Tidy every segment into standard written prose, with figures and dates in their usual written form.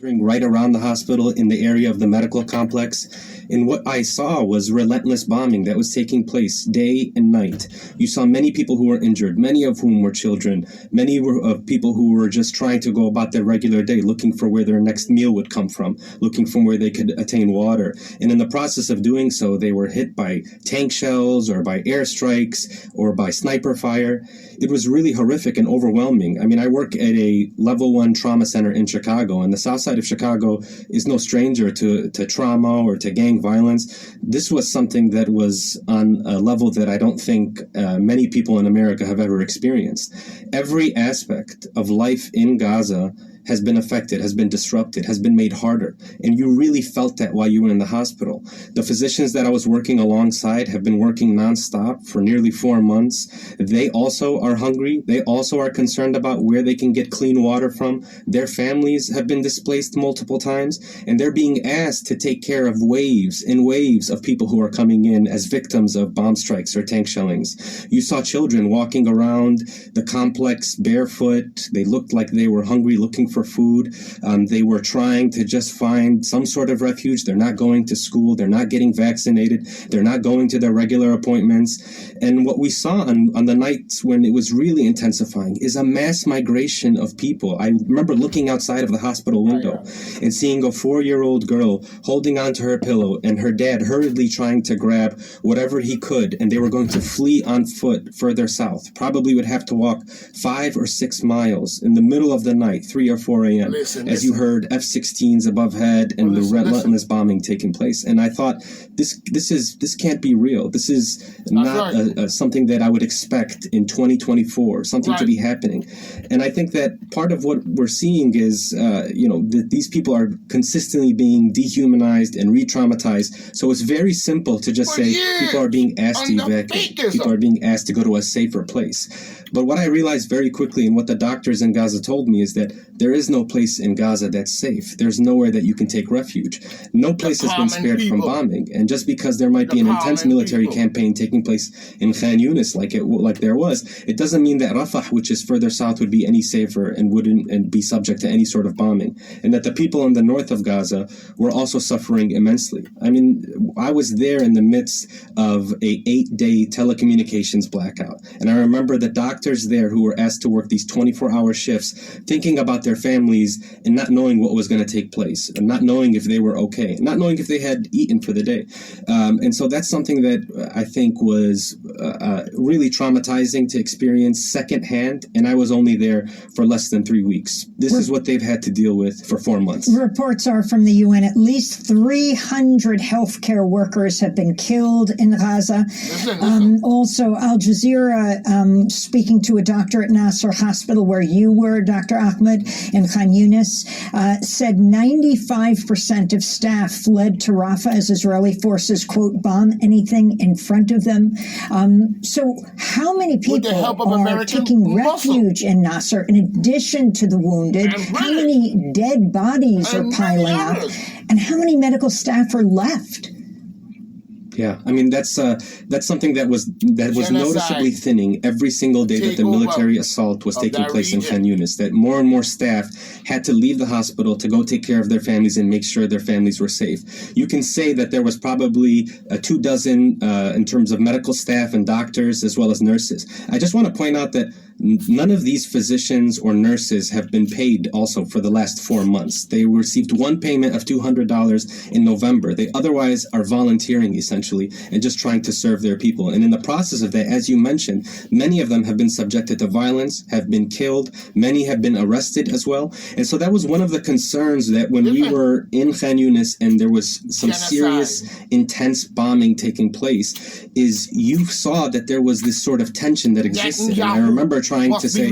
right around the hospital in the area of the medical complex. And what I saw was relentless bombing that was taking place day and night. You saw many people who were injured, many of whom were children, many of people who were just trying to go about their regular day, looking for where their next meal would come from, looking from where they could attain water. And in the process of doing so, they were hit by tank shells or by airstrikes or by sniper fire. It was really horrific and overwhelming. I mean, I work at a level 1 trauma center in Chicago, and the south side of Chicago is no stranger to trauma or to gang violence. This was something that was on a level that I don't think many people in America have ever experienced. Every aspect of life in Gaza has been affected, has been disrupted, has been made harder. And you really felt that while you were in the hospital. The physicians that I was working alongside have been working nonstop for nearly 4 months. They also are hungry. They also are concerned about where they can get clean water from. Their families have been displaced multiple times, and they're being asked to take care of waves and waves of people who are coming in as victims of bomb strikes or tank shellings. You saw children walking around the complex barefoot. They looked like they were hungry, looking for food. They were trying to just find some sort of refuge. They're not going to school. They're not getting vaccinated. They're not going to their regular appointments. And what we saw on the nights when it was really intensifying is a mass migration of people. I remember looking outside of the hospital window and seeing a 4-year-old girl holding onto her pillow and her dad hurriedly trying to grab whatever he could, and they were going to flee on foot further south. Probably would have to walk 5 or 6 miles in the middle of the night, 3 or 4 a.m. As you heard F-16s above head and the relentless bombing taking place. And I thought, this can't be real. This is not something that I would expect in 2024, something to be happening. And I think that part of what we're seeing is, that these people are consistently being dehumanized and re-traumatized. So it's very simple to just say people are being asked to evacuate. People are being asked to go to a safer place. But what I realized very quickly, and what the doctors in Gaza told me, is that there is no place in Gaza that's safe. There's nowhere that you can take refuge. No place has been spared from bombing. And just because there might be an intense military campaign taking place in Khan Yunis like there was, it doesn't mean that Rafah, which is further south, would be any safer and wouldn't be subject to any sort of bombing. And that the people in the north of Gaza were also suffering immensely. I mean, I was there in the midst of a 8-day telecommunications blackout. And I remember the doctors there who were asked to work these 24-hour shifts, thinking about their families and not knowing what was going to take place, and not knowing if they were okay, not knowing if they had eaten for the day. And so that's something that I think was really traumatizing to experience secondhand, and I was only there for less than 3 weeks. This is what they've had to deal with for 4 months. Reports are from the UN, at least 300 healthcare workers have been killed in Gaza. Also, Al Jazeera, speaking to a doctor at Nasser Hospital, where you were, Dr. Ahmed, in Khan Yunis, said 95% of staff fled to Rafah as Israeli forces, quote, bomb anything in front of them. So how many people are taking refuge in Nasser in addition to the wounded? How many dead bodies are piling up? And how many medical staff are left? Yeah, I mean, that's something that was noticeably thinning every single day that the military assault was taking place in Khan Yunis, that more and more staff had to leave the hospital to go take care of their families and make sure their families were safe. You can say that there was probably 24 in terms of medical staff and doctors as well as nurses. I just want to point out that none of these physicians or nurses have been paid also for the last 4 months. They received one payment of $200 in November. They otherwise are volunteering, essentially, and just trying to serve their people. And in the process of that, as you mentioned, many of them have been subjected to violence, have been killed. Many have been arrested as well. And so that was one of the concerns, that when we were in Khan Yunis and there was some serious, intense bombing taking place, is you saw that there was this sort of tension that existed. And I remember trying to say,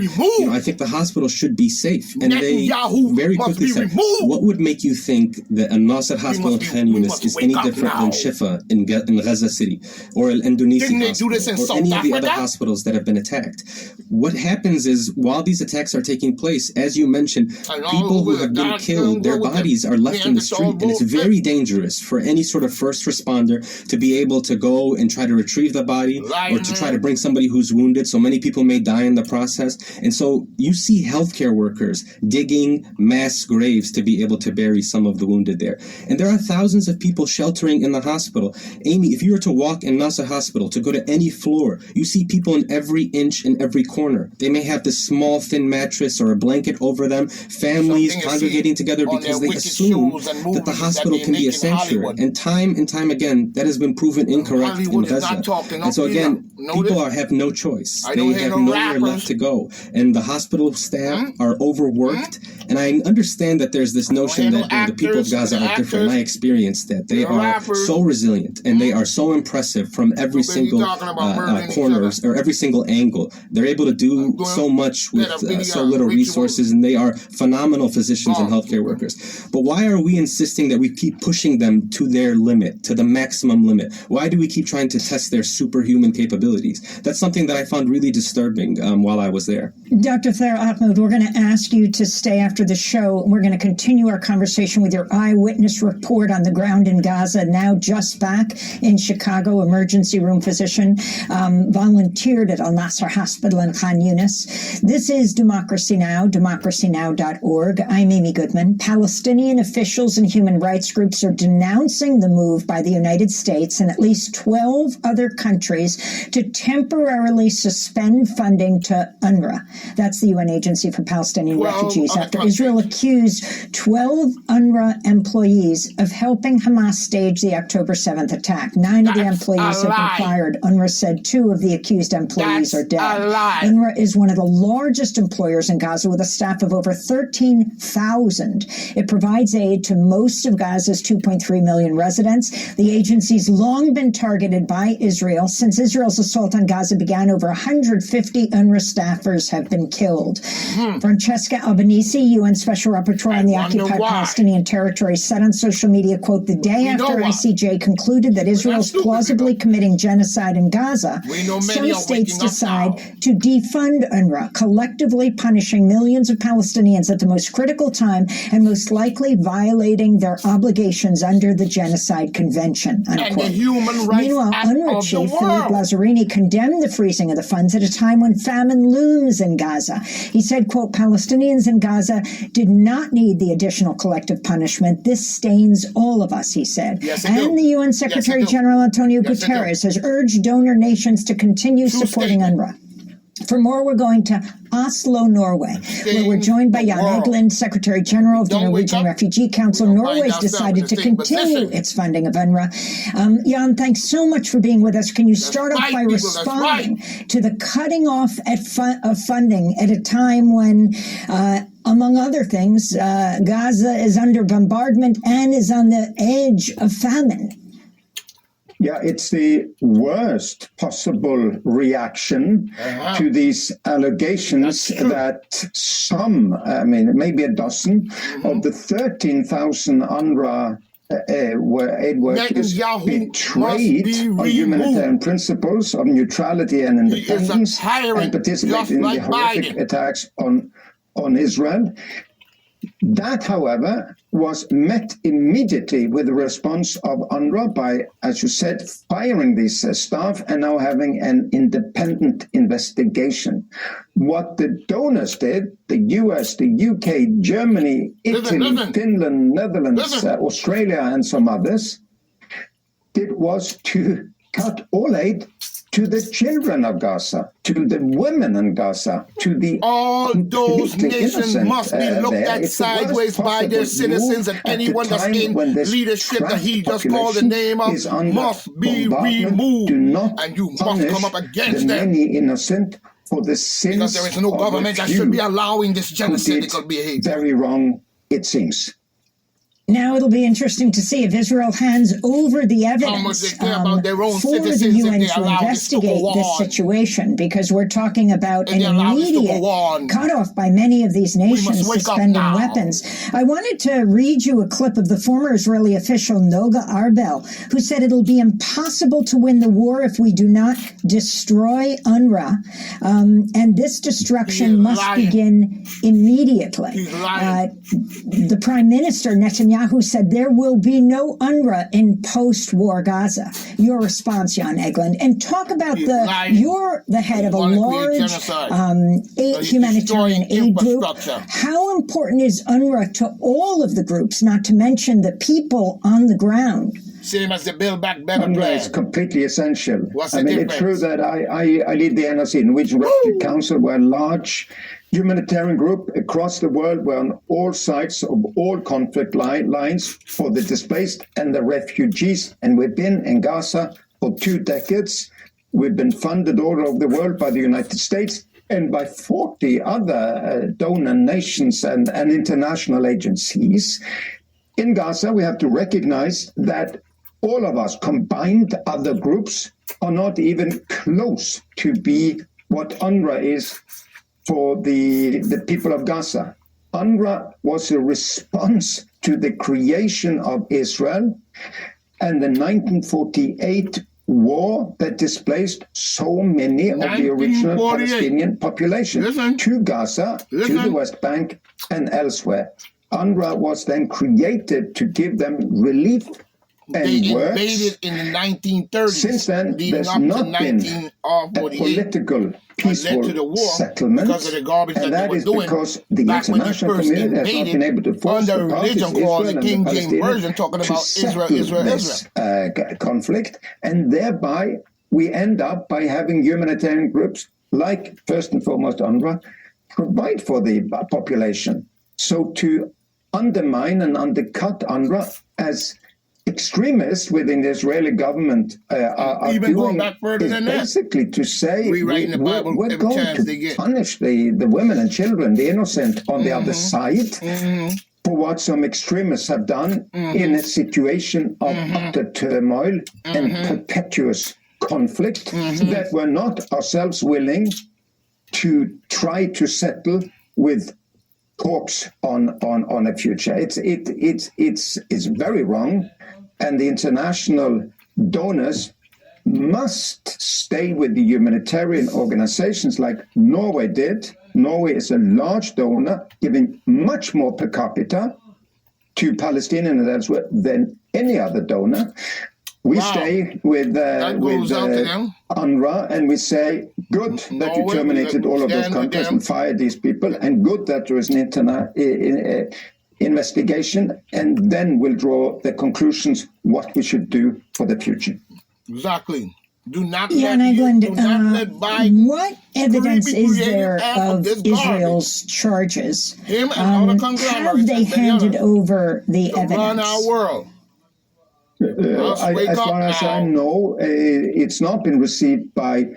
I think the hospital should be safe. And they very quickly said, what would make you think that a Nasser hospital in Khan Yunis is any different than Shifa in Gaza City, or Al Indonesian hospital, or any of the other hospitals that have been attacked? What happens is, while these attacks are taking place, as you mentioned, people who have been killed, their bodies are left in the street, and it's very dangerous for any sort of first responder to be able to go and try to retrieve the body, or to try to bring somebody who's wounded. So many people may die in the the process. And so you see healthcare workers digging mass graves to be able to bury some of the wounded there. And there are thousands of people sheltering in the hospital. Amy, if you were to walk in Nasser Hospital, to go to any floor, you see people in every inch and every corner. They may have this small, thin mattress or a blanket over them, families congregating together because they assume that the hospital can be a sanctuary. And time again, that has been proven incorrect in Gaza. And so again, people have no choice. They have nowhere left to go. And the hospital staff are overworked. And I understand that there's this notion that the people of Gaza are different. I experienced that. They are so resilient and they are so impressive from every single corner or every single angle. They're able to do so much with so little resources, and they are phenomenal physicians and healthcare workers. But why are we insisting that we keep pushing them to their limit, to the maximum limit? Why do we keep trying to test their superhuman capabilities? That's something that I found really disturbing while I was there. Dr. Thayer Ahmad, we're going to ask you to stay after the show. We're going to continue our conversation with your eyewitness report on the ground in Gaza, now just back in Chicago, emergency room physician, volunteered at Al-Nasser Hospital in Khan Yunis. This is Democracy Now!, democracynow.org. I'm Amy Goodman. Palestinian officials and human rights groups are denouncing the move by the United States and at least 12 other countries to temporarily suspend funding to UNRWA. That's the UN Agency for Palestinian Refugees, after Israel accused 12 UNRWA employees of helping Hamas stage the October 7th attack. 9 of the employees have been fired. UNRWA said 2 of the accused employees are dead. UNRWA is one of the largest employers in Gaza with a staff of over 13,000. It provides aid to most of Gaza's 2.3 million residents. The agency's long been targeted by Israel. Since Israel's assault on Gaza began, over 150 UNRWA staffers have been killed. Francesca Albanese, UN Special Rapporteur on the occupied Palestinian territory, said on social media, quote, the day after ICJ concluded that Israel's plausibly committing genocide in Gaza, some states decide to defund UNRWA, collectively punishing millions of Palestinians at the most critical time and most likely violating their obligations under the Genocide Convention, unquote. And the human rights Meanwhile, Act UNRWA of chief the Philippe world. Lazzarini condemned the freezing of the funds at a time when famine looms in Gaza. He said, quote, Palestinians in Gaza did not need the additional collective punishment. This stains all of us, he said. Yes, and the UN Secretary General Antonio Guterres has urged donor nations to continue supporting UNRWA. For more, we're going to Oslo, Norway, where we're joined by Jan Egeland, Secretary General of the Norwegian Refugee Council. Norway's decided to continue its funding of UNRWA. Jan, thanks so much for being with us. Can you start off by responding to the cutting off of funding at a time when, among other things, Gaza is under bombardment and is on the edge of famine? Yeah, it's the worst possible reaction to these allegations that some, maybe a dozen of the 13,000 UNRWA aid workers betrayed our humanitarian principles of neutrality and independence and participated in the horrific attacks on Israel. That, however, was met immediately with a response of UNRWA by, as you said, firing these staff and now having an independent investigation. What the donors did, the US, the UK, Germany, Italy, Finland, Netherlands, Australia, and some others, did was to cut all aid to the children of Gaza, to the women in Gaza, to the all those nations must be looked at sideways by their citizens, and anyone that's in leadership that he just called the name of must be removed. And you must come up against them. Many innocent for the sins because there is no government that should be allowing this genocidal behavior. Very wrong, it seems. Now it'll be interesting to see if Israel hands over the evidence for the UN to investigate this situation, because we're talking about an immediate cutoff by many of these nations suspending weapons. I wanted to read you a clip of the former Israeli official Noga Arbel, who said it'll be impossible to win the war if we do not destroy UNRWA, and this destruction must begin immediately. The Prime Minister, Netanyahu, Netanyahu said there will be no UNRWA in post-war Gaza. Your response, Jan Egeland, and talk about you're the head of a large humanitarian aid group. How important is UNRWA to all of the groups, not to mention the people on the ground? Same as the Build Back Better UNRWA plan. is completely essential. What's the difference? It's true that I lead the NRC, Norwegian Refugee Council. We're a large humanitarian group across the world. We're on all sides of all conflict lines for the displaced and the refugees. And we've been in Gaza for 2 decades. We've been funded all over the world by the United States and by 40 other donor nations and international agencies. In Gaza, we have to recognize that all of us combined, other groups, are not even close to be what UNRWA is for the people of Gaza. UNRWA was a response to the creation of Israel and the 1948 war that displaced so many of the original Palestinian population to Gaza, to the West Bank, and elsewhere. UNRWA was then created to give them relief and work. They invaded in the 1930s. Since then, there's not been a political, peaceful settlement, and that is because the international community has not been able to force the parties, Israel and the Palestinians, to settle this conflict, and thereby we end up by having humanitarian groups like, first and foremost, UNRWA, provide for the population. So to undermine and undercut UNRWA as extremists within the Israeli government are doing is basically to say we're going to punish the women and children, the innocent, on the other side for what some extremists have done in a situation of utter turmoil and perpetuous conflict that we're not ourselves willing to try to settle with talks on a future. It's very wrong, and the international donors must stay with the humanitarian organizations like Norway did. Norway is a large donor, giving much more per capita to Palestinians and elsewhere than any other donor. We stay with UNRWA, and we say, good that you terminated all of those contracts and fired these people, and good that there is an investigation, and then we'll draw the conclusions what we should do for the future. Exactly. Do not let Biden. What evidence is there of Israel's charges? Have they handed over the evidence? Run our world. As far as I know, it's not been received by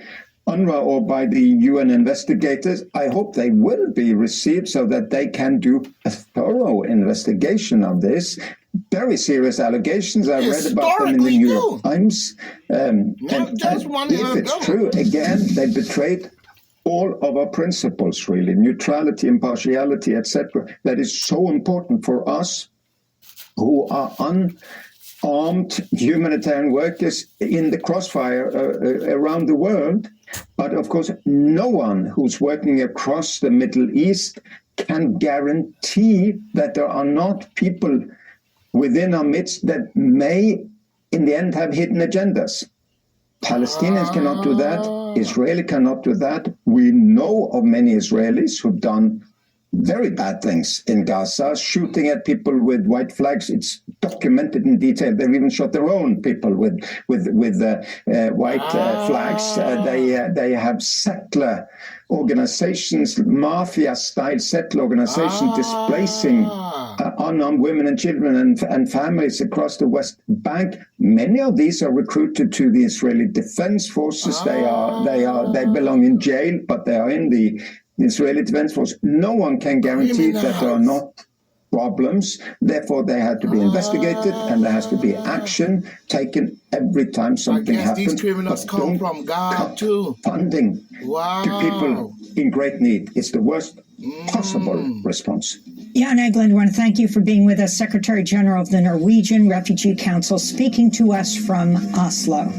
UNRWA or by the UN investigators. I hope they will be received so that they can do a thorough investigation of this. Very serious allegations. I read about them in the New York Times. And if it's true, again, they betrayed all of our principles, really. Neutrality, impartiality, etc. That is so important for us who are armed humanitarian workers in the crossfire around the world. But of course, no one who's working across the Middle East can guarantee that there are not people within our midst that may, in the end, have hidden agendas. Palestinians cannot do that. Israeli cannot do that. We know of many Israelis who've done very bad things in Gaza, shooting at people with white flags. It's documented in detail. They've even shot their own people with white flags. They have settler organizations, mafia-style settler organizations, displacing unarmed women and children and families across the West Bank. Many of these are recruited to the Israeli Defense Forces. They belong in jail, but they are in the Israeli Defense Force. No one can guarantee that there are not problems. Therefore, they have to be investigated, and there has to be action taken every time something happens. These criminals come from God too. Funding to people in great need. It's the worst possible response. Jan Egeland, I want to thank you for being with us, Secretary General of the Norwegian Refugee Council, speaking to us from Oslo.